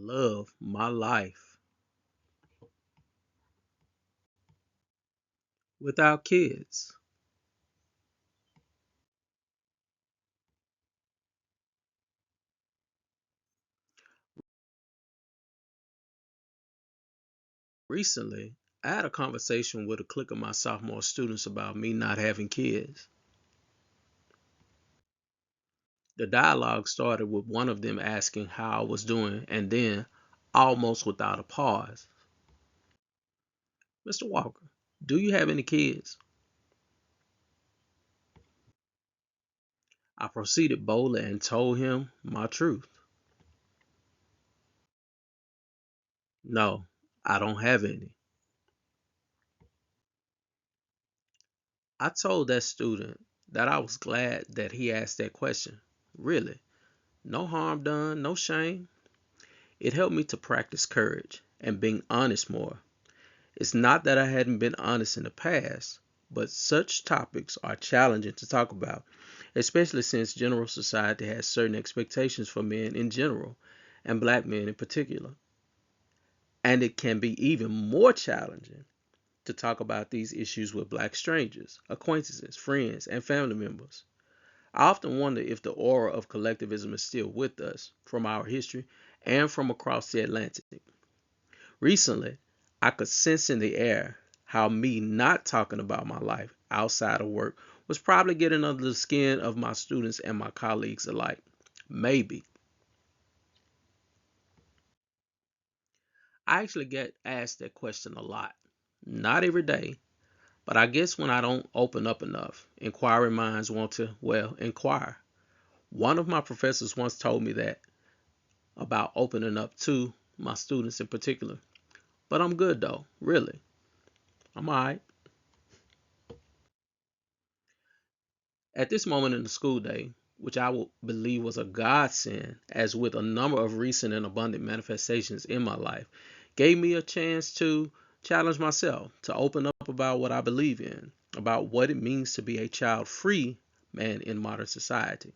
love my life without kids. Recently, I had a conversation with a clique of my sophomore students about me not having kids. The dialogue started with one of them asking how I was doing, and then, almost without a pause, Mr. Walker, do you have any kids? I proceeded boldly and told him my truth. No, I don't have any. I told that student that I was glad that he asked that question. Really, no harm done, no shame. It helped me to practice courage and being honest more. It's not that I hadn't been honest in the past, but such topics are challenging to talk about, especially since general society has certain expectations for men in general, and black men in particular. And it can be even more challenging to talk about these issues with black strangers, acquaintances, friends, and family members. I often wonder if the aura of collectivism is still with us from our history and from across the Atlantic. Recently, I could sense in the air how me not talking about my life outside of work was probably getting under the skin of my students and my colleagues alike. Maybe. I actually get asked that question a lot. Not every day, but I guess when I don't open up enough, inquiring minds want to, well, inquire. One of my professors once told me that about opening up to my students in particular. But I'm good though, really. I'm alright. At this moment in the school day, which I would believe was a godsend, as with a number of recent and abundant manifestations in my life, gave me a chance to challenge myself, to open up about what I believe in, about what it means to be a child free man in modern society.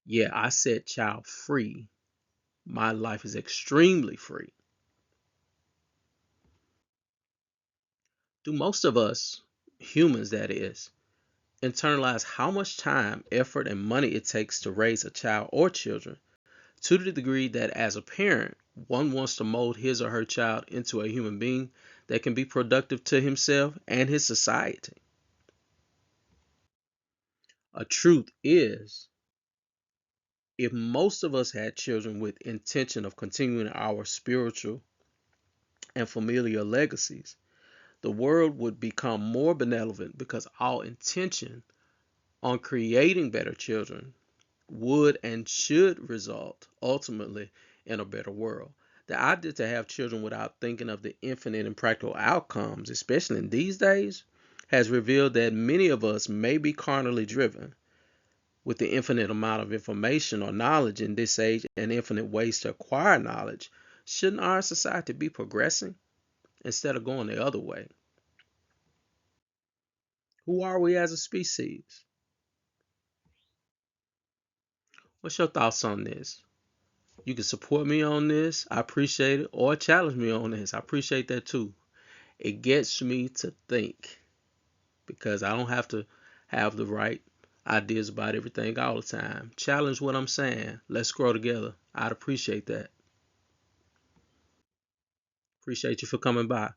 Yeah, I said child free. My life is extremely free. Do most of us, humans that is, internalize how much time, effort, and money it takes to raise a child or children to the degree that as a parent, one wants to mold his or her child into a human being that can be productive to himself and his society? A truth is, if most of us had children with intention of continuing our spiritual and familial legacies, the world would become more benevolent because our intention on creating better children would and should result ultimately in a better world. The idea to have children without thinking of the infinite and practical outcomes, especially in these days, has revealed that many of us may be carnally driven. With the infinite amount of information or knowledge in this age and infinite ways to acquire knowledge, shouldn't our society be progressing instead of going the other way? Who are we as a species? What's your thoughts on this? You can support me on this. I appreciate it. Or challenge me on this. I appreciate that too. It gets me to think because I don't have to have the right ideas about everything all the time. Challenge what I'm saying. Let's grow together. I'd appreciate that. Appreciate you for coming by.